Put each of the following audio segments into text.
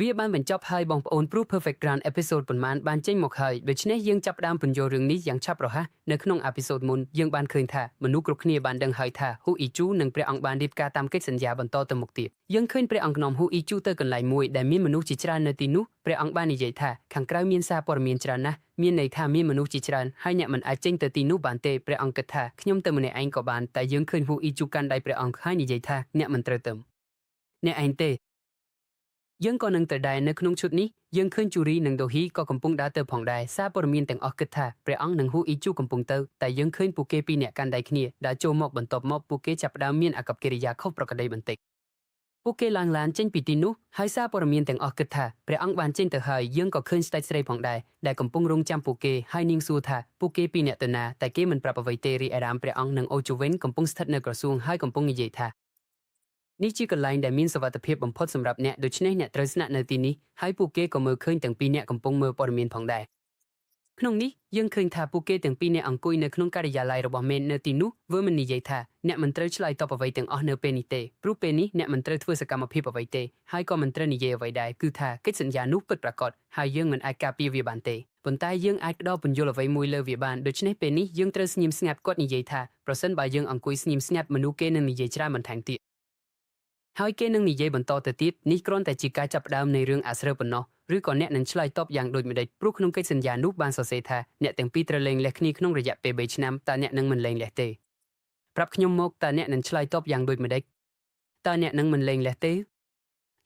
វាបានបញ្ចប់ហើយបងប្អូនព្រោះ Perfect Grand Episode ប៉ុន្មានបានចេញមកហើយដូច្នេះយើងចាប់ផ្ដើមពន្យល់រឿងនេះយ៉ាងឆាប់រហ័សនៅក្នុង Episode មុនយើងបានឃើញថាមនុស្សគ្រប់គ្នាបានដឹងហើយថាហ៊ូអ៊ីជូនិងព្រះអង្គបានរៀបការតាមកិច្ចសន្យាបន្តទៅមុខទៀតយើងឃើញព្រះអង្គនាំហ៊ូអ៊ីជូទៅកន្លែងមួយដែលមានមនុស្សជាច្រើននៅទីនោះព្រះអង្គបាននិយាយថាខាងក្រៅមានសារព័ត៌មានច្រើនណាស់មានន័យថាមានមនុស្សជាច្រើនហើយអ្នកមិនអាចចេញទៅទីនោះបានទេព្រះអង្គគិតថាខ្ញុំទៅម្នាក់ឯងក៏បានតែយើងឃើញហ៊ូអ៊ីជូកាន់ដៃព្រះអង្គហើយនិយាយថាអ្នកមិនត្រូវទៅអ្នកឯងទេយើងក៏នឹងទៅដែរនៅក្នុងឈុតនេះយើងឃើញជូរីនិងដូហ៊ីក៏កំពុងដើរទៅផងដែរសារព័ត៌មានទាំងអស់គិតថាព្រះអង្គនិងហ៊ូអ៊ីជូកំពុងទៅតែយើងឃើញពួកគេពីរនាក់កាន់ដៃគ្នាដើរចូលមកបន្ទាប់មកពួកគេចាប់ផ្ដើមមានអាកប្បកិរិយាខុសប្រក្រតីបន្តិចពួកគេឡើងឡានចេញពីទីនោះហើយសារព័ត៌មានទាំងអស់គិតថាព្រះអង្គបានចេញទៅហើយយើងក៏ឃើញស្ដេចស្រីផងដែរដែលកំពុងរងចាំពួកគេហើយនាងសួរថាពួកគេពីរនាក់ទៅណាតែគេមិនប្រាប់អ្វីទេរីឯរាមព្រះអង្គនិងអូជូវិនកំពុងស្ថិតនៅក្រសួងហើយកំពុងនិយាយថានេះជាកន្លែងដែលមានសុវត្ថិភាពបំផុតសម្រាប់អ្នកដូច្នេះអ្នកត្រូវស្នាក់នៅទីនេះហើយពួកគេក៏មើលឃើញទាំងពីរនាក់កំពុងមើលព័ត៌មានផងដែរក្នុងនេះយើងឃើញថាពួកគេទាំងពីរនាក់អង្គុយនៅក្នុងការិយាល័យរបស់មេននៅទីនោះវើមិននិយាយថាអ្នកមិនត្រូវឆ្លើយតបអ្វីទាំងអស់នៅពេលនេះទេព្រោះពេលនេះអ្នកមិនត្រូវធ្វើសកម្មភាពអ្វីទេហើយក៏មិនត្រូវនិយាយអ្វីដែរគឺថាកិច្ចសន្យានោះពិតប្រាកដហើយយើងមិនអាចការពារវាបានទេប៉ុន្តែយើងអាចផ្ដល់ពន្យល់អ្វីមួយលើវាបានដូច្នេះពេលនេះយើងត្រូវស្ងៀមស្ងាត់គាត់និយាយថាប្រសិនបើយើងអង្គុយស្ងៀមស្ងាត់មនុស្សគេនឹងនិយាយច្រើនបន្ថែមទៀតហើយគេនឹងនិយាយបន្តទៅទៀតនេះគ្រាន់តែជាការចាប់ផ្ដើមនៃរឿងអាស្រូវប៉ុណ្ណោះឬក៏អ្នកនឹងឆ្លើយតបយ៉ាងដូចម្ដេចព្រោះក្នុងកិច្ចសន្យានោះបានសរសេរថាអ្នកទាំងពីរត្រូវលែងលះគ្នាក្នុងរយៈពេល3ឆ្នាំតើអ្នកនឹងមិនលែងលះទេប្រាប់ខ្ញុំមកតើអ្នកនឹងឆ្លើយតបយ៉ាងដូចម្ដេចតើអ្នកនឹងមិនលែងលះទេ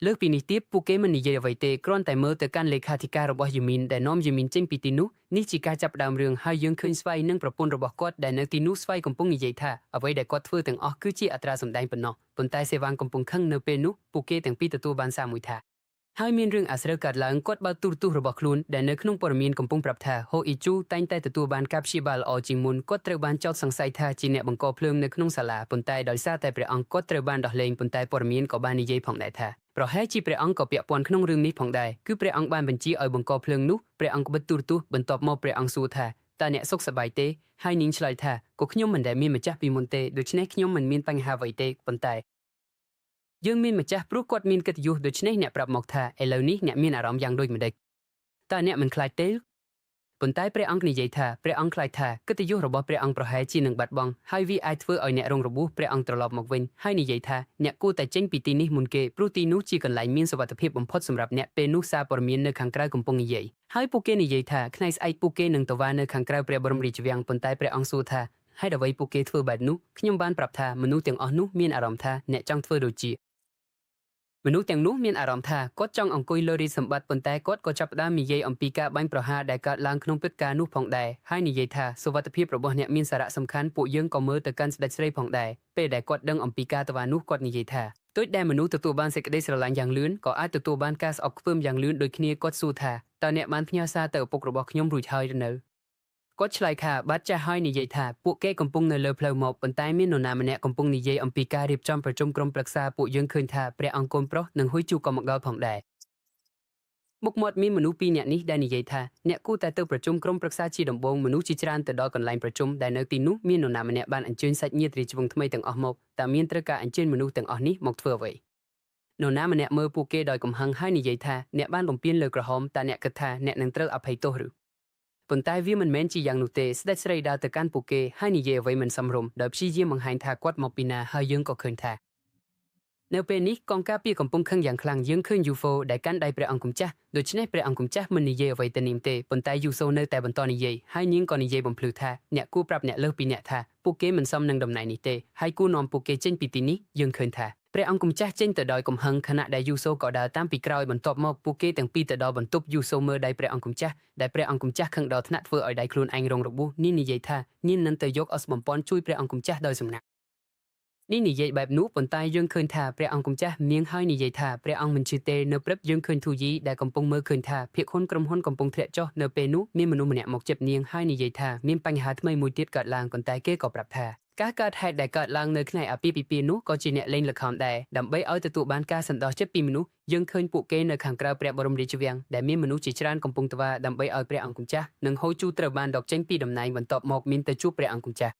លើសពីនេះទៀតពួកគេមិននិយាយអ្វីទេគ្រាន់តែមើលទៅកាន់លេខាធិការរបស់យីមីនដែលនាំយីមីនចេញពីទីនោះនេះជាការចាប់ផ្ដើមរឿងហើយយើងឃើញស្វ័យនិងប្រពន្ធរបស់គាត់ដែលនៅទីនោះស្វ័យកំពុងនិយាយថាអ្វីដែលគាត់ធ្វើទាំងអស់គឺជាអត្រាសម្ដែងប៉ុណ្ណោះប៉ុន្តែសេវាងកំពុងខឹងនៅពេលនោះពួកគេទាំងពីរទទួលបានសារមួយថាហើយមានរឿងអាស្រូវកើតឡើងគាត់បើកទូរទស្សន៍របស់ខ្លួនដែលនៅក្នុងព័ត៌មានកំពុងប្រាប់ថាហ៊ូអ៊ីជូតែងតែទទួលបានការព្យាបាលល្អជាងមុនគាត់ត្រូវបានចោទសង្ស័យថាជាអ្នកបង្កភ្លើងនៅក្នុងសាលាប៉ុន្តែដោយសារតែព្រះអង្គគាត់ត្រូវបានដោះលែងប៉ុន្តែព័ត៌មានក៏បាននិយាយផងដែរថាប្រហែលជាព្រះអង្គក៏ពាក់ព័ន្ធក្នុងរឿងនេះផងដែរគឺព្រះអង្គបានបញ្ជាឲ្យបង្កភ្លើងនោះព្រះអង្គបិទទូរទស្សន៍បន្ទាប់មកព្រះអង្គសួរថាតើអ្នកសុខសប្បាយទេហើយនាងឆ្លើយថាក៏ខ្ញុំមិនដែលមានម្ចាស់ពីមុនទេដូច្នេះខ្ញុំមិនមានបញ្ហាអ្វីទេប៉ុន្តែយើងមានម្ចាស់ព្រោះគាត់មានកិត្តិយសដូច្នេះអ្នកប្រាប់មកថាឥឡូវនេះអ្នកមានអារម្មណ៍យ៉ាងដូចម្ដេចតើអ្នកមិនខ្លាចទេប៉ុន្តែព្រះអង្គនិយាយថាព្រះអង្គខ្លាចថាកិត្តិយសរបស់ព្រះអង្គប្រហែលជានឹងបាត់បង់ហើយវាអាចធ្វើឲ្យអ្នករងរបួសព្រះអង្គត្រឡប់មកវិញហើយនិយាយថាអ្នកគួរតែចេញពីទីនេះមុនគេព្រោះទីនោះជាកន្លែងមានសុវត្ថិភាពបំផុតសម្រាប់អ្នកពេលនោះសារព័ត៌មាននៅខាងក្រៅកំពុងនិយាយហើយពួកគេនិយាយថាថ្ងៃស្អែកពួកគេនឹងទៅវ៉ានៅខាងក្រៅព្រះបរមរាជវាំងប៉ុន្តែព្រះអង្គសួរថាហេតុអ្វីពួកគេធ្វើបែបនោះខ្ញុំបានប្រាប់ថាមនុស្សទាំងអស់នោះមានអារម្មណ៍ថាអ្នកចង់ធ្វើដូចជាមនុស្សទាំងនោះមានអារម្មណ៍ថាគាត់ចង់អង្គុយលើរាជសម្បត្តិប៉ុន្តែគាត់ក៏ចាប់ផ្ដើមនិយាយអំពីការបាញ់ប្រហារដែលកើតឡើងក្នុងព្រឹត្តិការណ៍នោះផងដែរហើយនិយាយថាសុវត្ថិភាពរបស់អ្នកមានសារៈសំខាន់ពួកយើងក៏មើលទៅកាន់ស្ដេចស្រីផងដែរពេលដែលគាត់ដឹងអំពីការទៅវ៉ានោះគាត់និយាយថាទោះដែលមនុស្សទទួលបានសេចក្តីស្រឡាញ់យ៉ាងលឿនក៏អាចទទួលបានការស្អប់ខ្ពើមយ៉ាងលឿនដូចគ្នាគាត់សួរថាតើអ្នកបានផ្ញើសារទៅឪពុករបស់ខ្ញុំរួចហើយឬនៅគាត់ឆ្លើយថាបាត់ចាស់ហើយនិយាយថាពួកគេកំពុងនៅលើផ្លូវមកប៉ុន្តែមាននរណាម្នាក់កំពុងនិយាយអំពីការរៀបចំប្រជុំក្រុមប្រឹក្សាពួកយើងឃើញថាព្រះអង្គកូនប្រុសនិងហ៊ុយជូក៏មកដល់ផងដែរមុខមាត់មានមនុស្សពីរនាក់នេះដែលនិយាយថាអ្នកគួរតែទៅប្រជុំក្រុមប្រឹក្សាជាដំបូងមនុស្សជាច្រើនទៅដល់កន្លែងប្រជុំដែលនៅទីនោះមាននរណាម្នាក់បានអញ្ជើញសាច់ញាតិរាជវង្សថ្មីទាំងអស់មកតែមានត្រូវការអញ្ជើញមនុស្សទាំងអស់នេះមកធ្វើអ្វីនរណាម្នាក់មើលពួកគេដោយកំហឹងហើយនិយាយថាអ្នកបានបំពានលើក្រហមតែអ្នកគិតថាអ្នកនឹងត្រូវអភ័យទោសឬប៉ុន្តែវាមិនមែនជាយ៉ាងនោះទេស្ដេចស្រីដើរទៅកាន់ពួកគេហើយនិយាយអ្វីមិនសមរម្យដោយព្យាយាមបង្ហាញថាគាត់មកពីណាហើយយើងក៏ឃើញថានៅពេលនេះកងការពារកំពុងខឹងយ៉ាងខ្លាំងយើងឃើញយូហ្វូដែលកាន់ដៃព្រះអង្គម្ចាស់ដូច្នេះព្រះអង្គម្ចាស់មិននិយាយអ្វីទៅនាងទេប៉ុន្តែយូសូនៅតែបន្តនិយាយហើយនាងក៏និយាយបំភ្លឺថាអ្នកគួរប្រាប់អ្នកលើសពីអ្នកថាពួកគេមិនសមនឹងតំណែងនេះទេហើយគួរនាំពួកគេចេញពីទីនេះយើងឃើញថាព្រះអង្គម្ចាស់ចេញទៅដោយកំហឹងខណៈដែលយូសូក៏ដើរតាមពីក្រោយបន្ទាប់មកពួកគេទាំងពីរទៅដល់បន្ទប់យូសូមើលដៃព្រះអង្គម្ចាស់ដែលព្រះអង្គម្ចាស់ខឹងដល់ថ្នាក់ធ្វើឲ្យដៃខ្លួនឯងរងរបួសនាងនិយាយថានាងនឹងទៅយកអស្បំពន់ជួយព្រះអង្គម្ចាស់ដោយសំណាក់នេះនិយាយបែបនោះប៉ុន្តែយើងឃើញថាព្រះអង្គម្ចាស់នាងហើយនិយាយថាព្រះអង្គមិនជឿទេនៅព្រឹកយើងឃើញធូយីដែលកំពុងមើលឃើញថាភាគហ៊ុនក្រុមហ៊ុនកំពុងធ្លាក់ចុះនៅពេលនោះមានមនុស្សម្នាក់មកជិតនាងហើយនិយាយថាមានបញ្ហាថ្មីមួយទៀតកើតឡើងប៉ុន្តែគេក៏ប្រាប់ថាការកើតហេតុដែលកើតឡើងនៅថ្ងៃអាពាហ៍ពិពាហ៍នោះក៏ជាអ្នកលេងល្ខោនដែរដើម្បីឲ្យទទួលបានការសន្តោសចិត្តពីមនុស្សយើងឃើញពួកគេនៅខាងក្រៅព្រះបរមរាជវាំងដែលមានមនុស្សជាច្រើនកំពុងត្វាដើម្បីឲ្យព្រះអង្គម្ចាស់និងហូជូត្រូវបានដកចេញពីតំណែងបន្ទាប់មកមានទៅជួបព្រះអង្គម្ចាស់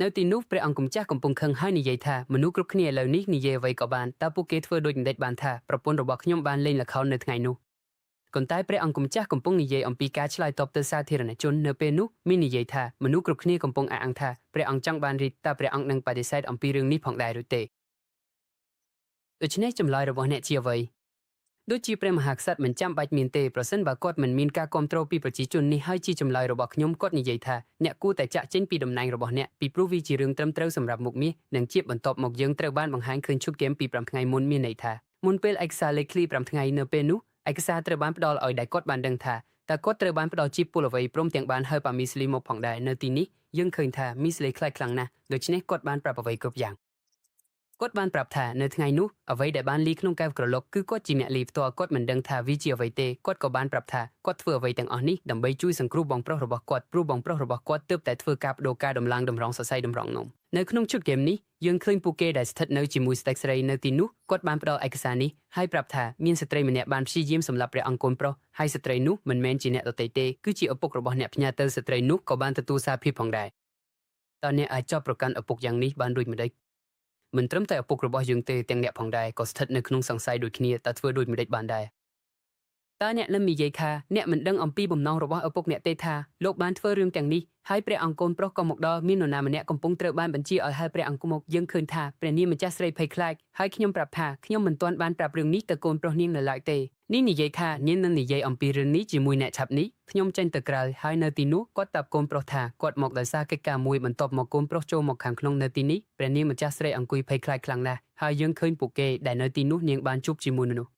នៅទីនោះព្រះអង្គម្ចាស់កំពុងខឹងហើយនិយាយថាមនុស្សគ្រប់គ្នាឥឡូវនេះនិយាយអ្វីក៏បានតើពួកគេធ្វើដូចម្តេចបានថាប្រពន្ធរបស់ខ្ញុំបានលេងល្ខោននៅថ្ងៃនោះប៉ុន្តែព្រះអង្គម្ចាស់កំពុងនិយាយអំពីការឆ្លើយតបទៅសាធារណជននៅពេលនោះមាននិយាយថាមនុស្សគ្រប់គ្នាកំពុងអះអាងថាព្រះអង្គចង់បានរីកតើព្រះអង្គនឹងបដិសេធអំពីរឿងនេះផងដែរឬទេដូច្នេះចម្លើយរបស់អ្នកជាអ្វីដូចជាព្រះមហាក្សត្រមិនចាំបាច់មានទេប្រសិនបើគាត់មិនមានការគ្រប់គ្រងពីប្រជាជននេះហើយជាចម្លើយរបស់ខ្ញុំគាត់និយាយថាអ្នកគួរតែចាក់ចេញពីតំណែងរបស់អ្នកពីព្រោះវាជារឿងត្រឹមត្រូវសម្រាប់មុខមាសនិងជាបន្ទាប់មកយើងត្រូវបានបង្ហាញឃើញឈុតហ្គេមពី5ថ្ងៃមុនមានន័យថាមុនពេលឯកសារលេខឃ្លី5ថ្ងៃនៅពេលនោះឯកសារត្រូវបានផ្ដល់ឲ្យដែលគាត់បានដឹងថាតើគាត់ត្រូវបានផ្ដល់ជាពលអ្វីព្រមទាំងបានហៅប៉ាមីស្លីមកផងដែរនៅទីនេះយើងឃើញថាមីស្លីខ្លាចខ្លាំងណាស់ដូច្នេះគាត់បានប្រាប់អ្វីគ្រប់យ៉ាងគាត់បានប្រាប់ថានៅថ្ងៃនោះអ្វីដែលបានលីក្នុងកែវក្រឡុកគឺគាត់ជាអ្នកលីផ្ទាល់គាត់មិនដឹងថាវាជាអ្វីទេគាត់ក៏បានប្រាប់ថាគាត់ធ្វើអ្វីទាំងអស់នេះដើម្បីជួយសង្គ្រោះបងប្រុសរបស់គាត់ព្រោះបងប្រុសរបស់គាត់ទើបតែធ្វើការបដូរការដំឡើងតម្រង់សរសៃតម្រង់នំនៅក្នុងឈុតហ្គេមនេះយើងឃើញពួកគេដែលស្ថិតនៅជាមួយស្ដេចស្រីនៅទីនោះគាត់បានផ្ដល់ឯកសារនេះហើយប្រាប់ថាមានស្ត្រីម្នាក់បានព្យាយាមសម្លាប់ព្រះអង្គកូនប្រុសហើយស្ត្រីនោះមិនមែនជាអ្នកដទៃទេគឺជាឪពុករបស់អ្នកផ្ញើទៅស្ត្រីនោះក៏បានទទួលសារភាពផងដែរតើអ្នកអាចចាប់ប្រកាន់ឪពុកយ៉ាងនេះបានដូចម្តេចមិនត្រឹមតែឪពុករបស់យើងទេទាំងអ្នកផងដែរក៏ស្ថិតនៅក្នុងសង្ស័យដូចគ្នាតើធ្វើដូចម្តេចបានដែរតើអ្នកលឹមនិយាយថាអ្នកមិនដឹងអំពីបំណងរបស់ឪពុកអ្នកទេថាលោកបានធ្វើរឿងទាំងនេះហើយព្រះអង្គកូនប្រុសក៏មកដល់មាននរណាម្នាក់កំពុងត្រូវបានបញ្ជាឲ្យហៅព្រះអង្គមកយើងឃើញថាព្រះនាងម្ចាស់ស្រីភ័យខ្លាចហើយខ្ញុំប្រាប់ថាខ្ញុំមិនទាន់បានប្រាប់រឿងនេះទៅកូនប្រុសនាងនៅឡើយទេនេះនិយាយថានាងនឹងនិយាយអំពីរឿងនេះជាមួយអ្នកឆាប់នេះខ្ញុំចេញទៅក្រៅហើយនៅទីនោះគាត់តាប់កូនប្រុសថាគាត់មកដោយសារកិច្ចការមួយបន្ទាប់មកកូនប្រុសចូលមកខាងក្នុងនៅទីនេះព្រះនាងម្ចាស់ស្រីអង្គុយភ័យខ្លាចខ្លាំងណាស់ហើយយើងឃើញពួកគេដែលនៅទីនោះនាងបានជួបជាមួយមនុស្ស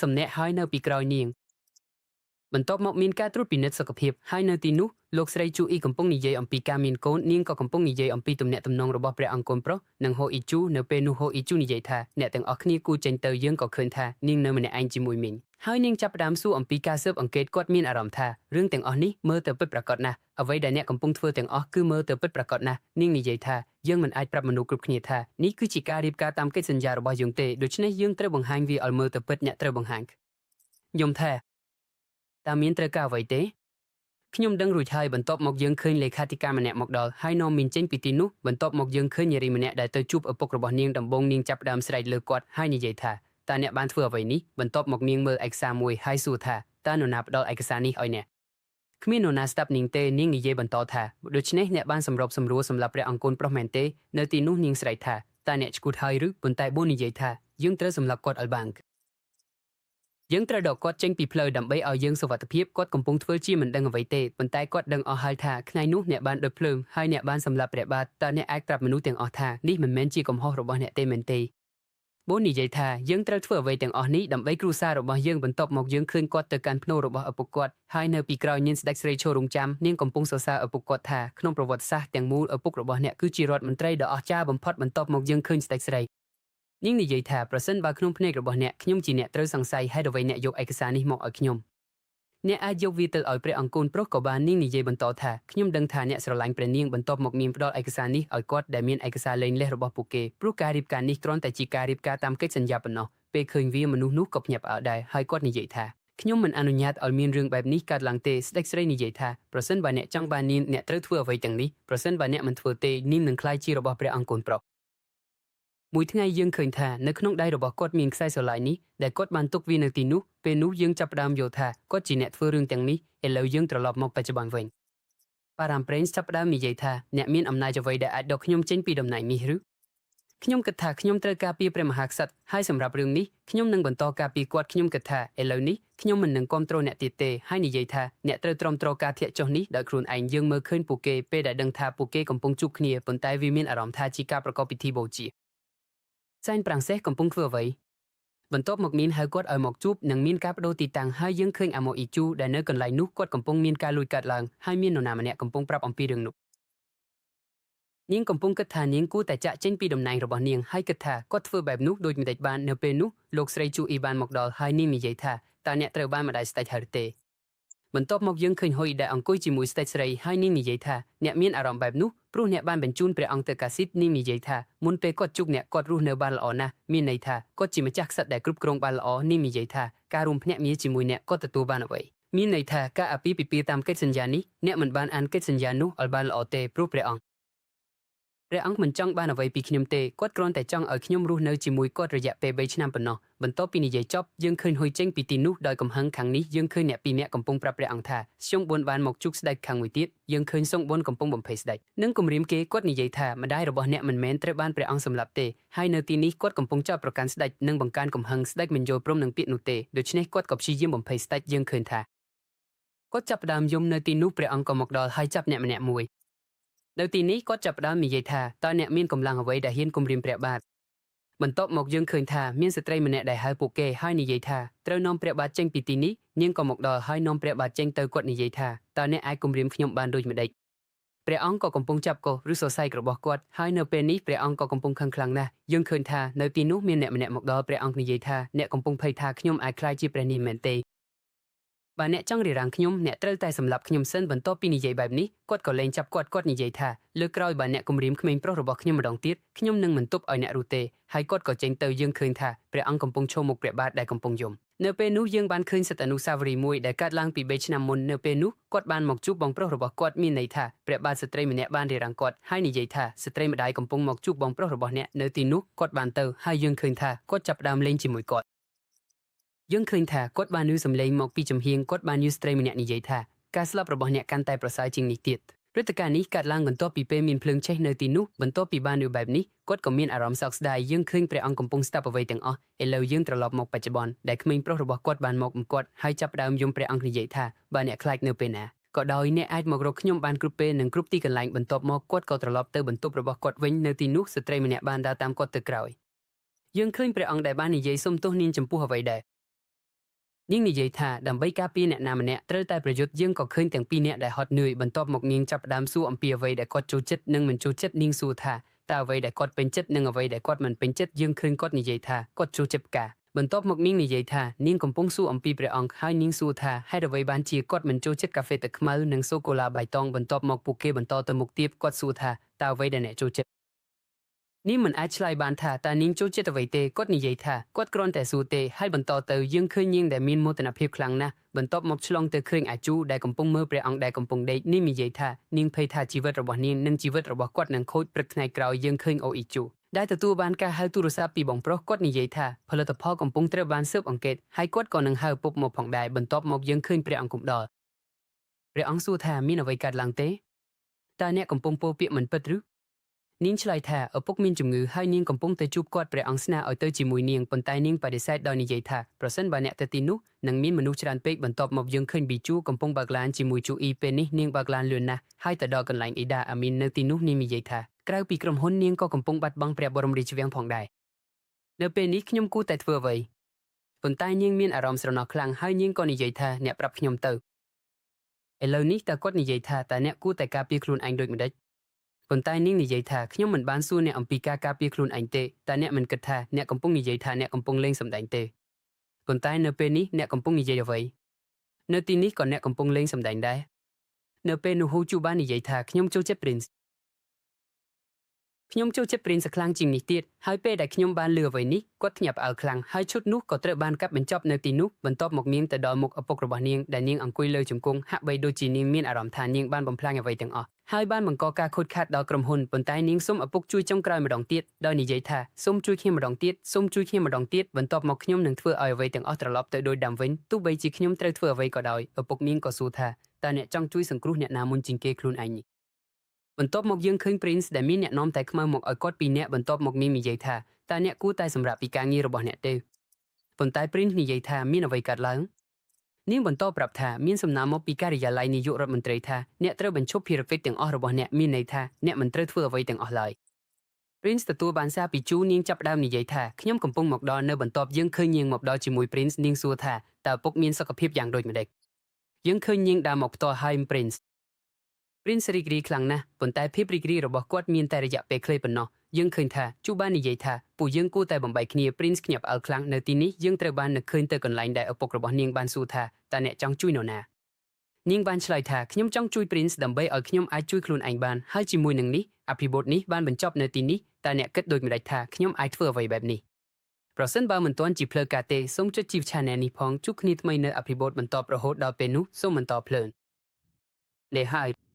សំណាក់ហើយនៅពីក្រោយនាងបន្ទាប់មកមានការត្រួតពិនិត្យសុខភាពហើយនៅទីនោះលោកស្រីជូអ៊ីកំពុងនិយាយអំពីការមានកូននាងក៏កំពុងនិយាយអំពីទំនាក់ទំនងរបស់ព្រះអង្គកូនប្រុសនិងហូអ៊ីជូនៅពេលនោះហូអ៊ីជូនិយាយថាអ្នកទាំងអស់គ្នាគូចេញទៅយើងក៏ឃើញថានាងនៅម្នាក់ឯងជាមួយមីងហើយនាងចាប់ផ្ដើមសួរអំពីការស៊ើបអង្កេតគាត់មានអារម្មណ៍ថារឿងទាំងអស់នេះមើលទៅពិតប្រាកដណាស់អ្វីដែលអ្នកកំពុងធ្វើទាំងអស់គឺមើលទៅពិតប្រាកដណាស់នាងនិយាយថាយើងមិនអាចប្រាប់មនុស្សគ្រប់គ្នាថានេះគឺជាការរៀបការតាមកិច្ចសន្យារបស់យើងទេដូច្នេះយើងត្រូវបង្ហាញវាឲ្យមើលទៅពិតអ្នកត្រូវបង្ហាញខ្ញុំថាតើមានត្រូវការអ្វីទេខ្ញុំដឹងរួចហើយបន្ទាប់មកយើងឃើញលេខាធិការម្នាក់មកដល់ហើយនាំមីងចេញពីទីនោះបន្ទាប់មកយើងឃើញនារីម្នាក់ដែលទៅជួបឪពុករបស់នាងដំបូងនាងចាប់ផ្ដើមស្រែកលើគាត់ហើយនិយាយថាតើអ្នកបានធ្វើអ្វីនេះបន្ទាប់មកនាងមើលឯកសារមួយហើយសួរថាតើនរណាផ្ដល់ឯកសារនេះឲ្យអ្នកគ្មាននរណាស្ដាប់នាងទេនាងនិយាយបន្តថាដូច្នេះអ្នកបានសម្របសម្រួលសម្រាប់ព្រះអង្គកូនប្រុសមែនទេនៅទីនោះនាងស្រែកថាតើអ្នកឈួតហើយឬប៉ុន្តែបូននិយាយថាយើងត្រូវសម្លាប់គាត់ឲ្យបានយើងត្រូវដកគាត់ចេញពីផ្លូវដើម្បីឲ្យយើងសុវត្ថិភាពគាត់កំពុងធ្វើជាមិនដឹងអ្វីទេប៉ុន្តែគាត់ដឹងអស់ហើយថាថ្ងៃនោះអ្នកបានដុតភ្លើងហើយអ្នកបានសម្លាប់ព្រះបាទតើអ្នកអាចប្រាប់មនុស្សទាំងអស់ថានេះមិនមែនជាកំហុសរបស់អ្នកទេមែនទេបូននិយាយថាយើងត្រូវធ្វើអ្វីទាំងអស់នេះដើម្បីគ្រួសាររបស់យើងបន្ទាប់មកយើងឃើញគាត់ទៅកាន់ភ្នូររបស់ឪពុកគាត់ហើយនៅពីក្រោយនាងស្ដេចស្រីឈររងចាំនាងកំពុងសរសើរឪពុកគាត់ថាក្នុងប្រវត្តិសាស្ត្រទាំងមូលឪពុករបស់អ្នកគឺជារដ្ឋមន្ត្រីដ៏អស្ចារ្យបំផុតបន្ទាប់មកយើងឃើញស្ដេចស្រីនាងនិយាយថាប្រសិនបើក្នុងភ្នែករបស់អ្នកខ្ញុំជាអ្នកត្រូវសង្ស័យហេតុអ្វីអ្នកយកឯកសារនេះមកឲ្យខ្ញុំអ្នកអាចយកវាទៅឲ្យព្រះអង្គកូនប្រុសក៏បាននាងនិយាយបន្តថាខ្ញុំដឹងថាអ្នកស្រឡាញ់ព្រះនាងបន្ទាប់មកនាងផ្ដល់ឯកសារនេះឲ្យគាត់ដែលមានឯកសារលែងលេសរបស់ពួកគេព្រោះការរៀបការនេះគ្រាន់តែជាការរៀបការតាមកិច្ចសន្យាប៉ុណ្ណោះពេលឃើញវាមនុស្សនោះក៏ភ្ញាក់ផ្អើលដែរហើយគាត់និយាយថាខ្ញុំមិនអនុញ្ញាតឲ្យមានរឿងបែបនេះកើតឡើងទេស្ដេចស្រីនិយាយថាប្រសិនបើអ្នកចង់បាននាងអ្នកត្រូវធ្វើអ្វីទាំងនេះប្រសិនបើអ្នកមិនធ្វើទេនាងនឹងក្លាយជារបស់ព្រះអង្គកូនប្រុសមួយថ្ងៃយើងឃើញថានៅក្នុងដៃរបស់គាត់មានខ្សែស្រឡាយនេះដែលគាត់បានទុកវានៅទីនោះពេលនោះយើងចាប់ផ្ដើមយល់ថាគាត់ជាអ្នកធ្វើរឿងទាំងនេះឥឡូវយើងត្រឡប់មកបច្ចុប្បន្នវិញប៉ារ៉ាំប្រេងចាប់ផ្ដើមនិយាយថាអ្នកមានអំណាចអ្វីដែលអាចដកខ្ញុំចេញពីតំណែងនេះឬខ្ញុំគិតថាខ្ញុំត្រូវការពារព្រះមហាក្សត្រហើយសម្រាប់រឿងនេះខ្ញុំនឹងបន្តការពារគាត់ខ្ញុំគិតថាឥឡូវនេះខ្ញុំមិននឹងគ្រប់គ្រងអ្នកទៀតទេហើយនិយាយថាអ្នកត្រូវទ្រាំទ្រការធាក់ចុះនេះដោយខ្លួនឯងយើងមើលឃើញពួកគេពេលដែលដឹងថាពួកគេកំពុងជួបគ្នាប៉ុន្តែវាមានអារម្មណ៍ថាជាការប្រកបពិធីបូជាសែនប្រាំងសេះកំពុងធ្វើអ្វីបន្ទាប់មកមានហៅគាត់ឲ្យមកជួបនិងមានការបដូរទីតាំងហើយយើងឃើញអាម៉ូអ៊ីជូដែលនៅកន្លែងនោះគាត់កំពុងមានការលួចកាត់ឡើងហើយមាននរណាម្នាក់កំពុងប្រាប់អំពីរឿងនោះនាងកំពុងគិតថានាងគួរតែចាក់ចេញពីតំណែងរបស់នាងហើយគិតថាគាត់ធ្វើបែបនោះដូចម្តេចបាននៅពេលនោះលោកស្រីជូអ៊ីបានមកដល់ហើយនាងនិយាយថាតើអ្នកត្រូវបានម្ដាយស្ដេចហើយទេបន្ទាប់មកយើងឃើញហុយដែលអង្គុយជាមួយស្ដេចស្រីហើយនាងនិយាយថាអ្នកមានអារម្មណ៍បែបនោះព្រោះអ្នកបានបញ្ជូនព្រះអង្គទៅកាស៊ីតនាងនិយាយថាមុនពេលគាត់ជួបអ្នកគាត់រស់នៅបានល្អណាស់មានន័យថាគាត់ជាម្ចាស់ក្សត្រដែលគ្រប់គ្រងបានល្អនាងនិយាយថាការរួមភ្នាក់ងារជាមួយអ្នកគាត់ទទួលបានអ្វីមានន័យថាការអាពាហ៍ពិពាហ៍តាមកិច្ចសន្យានេះអ្នកមិនបានអានកិច្ចសន្យានោះឲ្យបានល្អទេព្រោះព្រះអង្គ ព្រះអង្គមិនចង់បានអ្វីពីខ្ញុំទេគាត់គ្រាន់តែចង់ឲ្យខ្ញុំរស់នៅជាមួយគាត់រយៈពេល3ឆ្នាំប៉ុណ្ណោះបន្ទាប់ពីនិយាយចប់យើងឃើញហ៊ុយចេញពីទីនោះដោយកំហឹងខាងនេះយើងឃើញអ្នកពីរនាក់កំពុងប្រាប់ព្រះអង្គថាស្យងបួនបានមកជួបស្ដេចខាងមួយទៀតយើងឃើញសងបួនកំពុងបំភ័យស្ដេចនិងគំរាមគេគាត់និយាយថាម្ដាយរបស់អ្នកមិនមែនត្រូវបានព្រះអង្គសម្លាប់ទេហើយនៅទីនេះគាត់កំពុងចោទប្រកាន់ស្ដេចនិងបង្កើនកំហឹងស្ដេចមិនយល់ព្រមនឹងពាក្យនោះទេដូច្នេះគាត់ក៏ព្យាយាមបំភ័យស្ដេចយើងឃើញថាគាត់ចាប់ផ្ដើមយំនៅទីនោះព្រះអង្គក៏មកដល់ហើយចាប់អ្នកម្នាក់មួយនៅទីនេះគាត់ចាប់ផ្ដើមនិយាយថាតើអ្នកមានកម្លាំងអ្វីដែលហ៊ានគំរាមព្រះបាទបន្ទាប់មកយើងឃើញថាមានស្ត្រីម្នាក់ដែលហៅពួកគេហើយនិយាយថាត្រូវនាំព្រះបាទចេញពីទីនេះនាងក៏មកដល់ហើយនាំព្រះបាទចេញទៅគាត់និយាយថាតើអ្នកអាចគំរាមខ្ញុំបានដូចម្តេចព្រះអង្គក៏កំពុងចាប់កោសឬសរសៃរបស់គាត់ហើយនៅពេលនេះព្រះអង្គក៏កំពុងខឹងខ្លាំងណាស់យើងឃើញថានៅទីនោះមានអ្នកម្នាក់មកដល់ព្រះអង្គនិយាយថាអ្នកកំពុងភ័យថាខ្ញុំអាចក្លាយជាព្រះនេះមែនទេបើអ្នកចង់រារាំងខ្ញុំអ្នកត្រូវតែសម្លាប់ខ្ញុំសិនបន្ទាប់ពីនិយាយបែបនេះគាត់ក៏លែងចាប់គាត់និយាយថាលើក្រោយបើអ្នកគំរាមក្មេងប្រុសរបស់ខ្ញុំម្ដងទៀតខ្ញុំនឹងមិនទប់ឲ្យអ្នករស់ទេហើយគាត់ក៏ចេញទៅយើងឃើញថាព្រះអង្គកំពុងឈរមុខព្រះបាទដែលកំពុងយំនៅពេលនោះយើងបានឃើញសិទ្ធិអនុស្សាវរីយ៍មួយដែលកើតឡើងពី3ឆ្នាំមុននៅពេលនោះគាត់បានមកជួបបងប្រុសរបស់គាត់មានន័យថាព្រះបាទស្ត្រីម្នាក់បានរារាំងគាត់ហើយនិយាយថាស្ត្រីម្ដាយកំពុងមកជួបបងប្រុសរបស់អ្នកនៅទីនោះគាត់បានទៅហើយយើងឃើញថាគាត់ចាប់ផ្ដើមលេងជាមួយគាត់យើងឃើញថាគាត់បានឮសំឡេងមកពីចំហៀងគាត់បានឮស្ត្រីម្នាក់និយាយថាការស្លាប់របស់អ្នកកាន់តែប្រសើរជាងនេះទៀតព្រឹត្តិការណ៍នេះកើតឡើងបន្ទាប់ពីពេលមានភ្លើងឆេះនៅទីនោះបន្ទាប់ពីបានឮបែបនេះគាត់ក៏មានអារម្មណ៍សោកស្ដាយយើងឃើញព្រះអង្គកំពុងស្ដាប់អ្វីទាំងអស់ឥឡូវយើងត្រឡប់មកបច្ចុប្បន្នដែលក្មេងប្រុសរបស់គាត់បានមកគាត់ហើយចាប់ផ្ដើមយំព្រះអង្គនិយាយថាបើអ្នកខ្លាចនៅពេលណាក៏ដោយអ្នកអាចមករកខ្ញុំបានគ្រប់ពេលនិងគ្រប់ទីកន្លែងបន្ទាប់មកគាត់ក៏ត្រឡប់ទៅបន្ទប់របស់គាត់វិញនៅទីនោះស្ត្រីម្នាក់បានដើរតាមគាត់ទៅក្រោយយើងឃើញព្រះអង្គដែលបាននិយាយសុំទោសនាងចំពោះអ្វីដែរនាងនិយាយថាដើម្បីការពារអ្នកណាម្នាក់ត្រូវតែប្រយុទ្ធយើងក៏ឃើញទាំងពីរនាក់ដែលហត់នឿយបន្ទាប់មកនាងចាប់ផ្ដើមសួរអំពីអ្វីដែលគាត់ចូលចិត្តនិងមិនចូលចិត្តនាងសួរថាតើអ្វីដែលគាត់ពេញចិត្តនិងអ្វីដែលគាត់មិនពេញចិត្តយើងឃើញគាត់និយាយថាគាត់ចូលចិត្តផ្កាបន្ទាប់មកនាងនិយាយថានាងកំពុងសួរអំពីព្រះអង្គហើយនាងសួរថាហេតុអ្វីបានជាគាត់មិនចូលចិត្តកាហ្វេទឹកខ្មៅនិងសូកូឡាបៃតងបន្ទាប់មកពួកគេបន្តទៅមុខទៀតគាត់សួរថាតើអ្វីដែលអ្នកចូលចិត្តនាងមិនអាចឆ្លើយបានថាតើនាងចូលចិត្តអ្វីទេគាត់និយាយថាគាត់គ្រាន់តែសួរទេហើយបន្តទៅយើងឃើញនាងដែលមានមោទនភាពខ្លាំងណាស់បន្ទាប់មកឆ្លងទៅគ្រឿងអាជូដែលកំពុងមើលព្រះអង្គដែលកំពុងដេកនាងនិយាយថានាងភ័យថាជីវិតរបស់នាងនិងជីវិតរបស់គាត់នឹងខូចព្រឹកថ្ងៃក្រោយយើងឃើញអូអ៊ីជូដែលទទួលបានការហៅទូរស័ព្ទពីបងប្រុសគាត់និយាយថាផលិតផលកំពុងត្រូវបានស៊ើបអង្កេតហើយគាត់ក៏នឹងហៅពុកមកផងដែរបន្ទាប់មកយើងឃើញព្រះអង្គគំដល់ព្រះអង្គសួរថាមានអ្វីកើតឡើងទេតើអ្នកកំពុងពោលពាក្យមិនពិតឬនាងឆ្លើយថាឪពុកមានជំងឺហើយនាងកំពុងតែជួបគាត់ព្រះអង្គស្នើឲ្យទៅជាមួយនាងប៉ុន្តែនាងបដិសេធដោយនិយាយថាប្រសិនបើអ្នកទៅទីនោះនឹងមានមនុស្សច្រើនពេកបន្ទាប់មកយើងឃើញប៊ីជូកំពុងបើកឡានជាមួយជូអ៊ីពេលនេះនាងបើកឡានលឿនណាស់ហើយទៅដល់កន្លែងអ៊ីដាអាមីននៅទីនោះនាងនិយាយថាក្រៅពីក្រុមហ៊ុននាងក៏កំពុងបាត់បង់ព្រះបរមរាជវាំងផងដែរនៅពេលនេះខ្ញុំគួរតែធ្វើអ្វីប៉ុន្តែនាងមានអារម្មណ៍ស្រណោះខ្លាំងហើយនាងក៏និយាយថាអ្នកប្រាប់ខ្ញុំទៅឥឡូវនេះតើគាត់និយាយថាតើអ្នកគួរតែការពារខ្លួនឯងដូចម្តេចប៉ុន្តែនាងនិយាយថាខ្ញុំមិនបានសួរអ្នកអំពីការការពារខ្លួនឯងទេតែអ្នកមិនគិតថាអ្នកកំពុងនិយាយថាអ្នកកំពុងលេងសម្ដែងទេប៉ុន្តែនៅពេលនេះអ្នកកំពុងនិយាយអ្វីនៅទីនេះក៏អ្នកកំពុងលេងសម្ដែងដែរនៅពេលនោះហ៊ូជូបាននិយាយថាខ្ញុំចូលចិត្ត Prince ខ្ញុំចូលចិត្ត Prince ខ្លាំងជាងនេះទៀតហើយពេលដែលខ្ញុំបានលឺអ្វីនេះគាត់ញាប់ផ្អើលខ្លាំងហើយឈុតនោះក៏ត្រូវបានកាត់បញ្ចប់នៅទីនោះបន្ទាប់មកនាងទៅដល់មុខឪពុករបស់នាងដែលនាងអង្គុយលើជង្គង់ហាក់បីដូចជានាងមានអារម្មណ៍ថានាងបានបំផ្លាញអ្វីទាំងអស់ហើយបានបង្កការខូចខាតដល់ក្រុមហ៊ុនប៉ុន្តែនាងសូមឪពុកជួយចុងក្រោយម្ដងទៀតដោយនិយាយថាសូមជួយខ្ញុំម្ដងទៀតសូមជួយខ្ញុំម្ដងទៀតបន្ទាប់មកខ្ញុំនឹងធ្វើឲ្យអ្វីទាំងអស់ត្រឡប់ទៅដូចដើមវិញទោះបីជាខ្ញុំត្រូវធ្វើអ្វីក៏ដោយឪពុកនាងក៏សួរថាតើអ្នកចង់ជួយសង្គ្រោះអ្នកណាមុនជាងគេខ្លួនឯងនេះបន្ទាប់មកយើងឃើញ Prince ដែលមានអ្នកនាំតែខ្មៅមកឲ្យគាត់ពីរនាក់បន្ទាប់មកនាងនិយាយថាតើអ្នកគួរតែសម្រាប់ពីការងាររបស់អ្នកទេប៉ុន្តែ Prince និយាយថាមានអ្វីកើតឡើងនាងបន្តប្រាប់ថាមានសំណើមកពីការិយាល័យនាយករដ្ឋមន្ត្រីថាអ្នកត្រូវបញ្ឈប់ភារកិច្ចទាំងអស់របស់អ្នកមានន័យថាអ្នកមិនត្រូវធ្វើអ្វីទាំងអស់ឡើយ Prince ទទួលបានសារពីជូនាងចាប់ផ្ដើមនិយាយថាខ្ញុំកំពុងមកដល់នៅបន្ទាប់យើងឃើញនាងមកដល់ជាមួយ Prince នាងសួរថាតើឪពុកមានសុខភាពយ៉ាងដូចម្តេចយើងឃើញនាងដើរមកផ្ទាល់ហើយ Prince រីករាយខ្លាំងណាស់ប៉ុន្តែភាពរីករាយរបស់គាត់មានតែរយៈពេលខ្លីប៉ុណ្ណោះយើងឃើញថាជូបាននិយាយថាពួកយើងគួរតែបំបីគ្នា Prince ញាប់ផ្អើលខ្លាំងនៅទីនេះយើងត្រូវបាននឹកឃើញទៅកន្លែងដែលឪពុករបស់នាងបានសួរថាតើអ្នកចង់ជួយនរណានាងបានឆ្លើយថាខ្ញុំចង់ជួយ Prince ដើម្បីឲ្យខ្ញុំអាចជួយខ្លួនឯងបានហើយជាមួយនឹងនេះអភិបទនេះបានបញ្ចប់នៅទីនេះតើអ្នកគិតដូចម្តេចថាខ្ញុំអាចធ្វើអ្វីបែបនេះប្រសិនបើមិនទាន់ជាផ្លូវការទេសូមចុចជីវ Channel នេះផងជួបគ្នាថ្មីនៅអភិបទបន្តរហូតដល់ពេលនោះសូមបន្តភ្លើងលេហើយ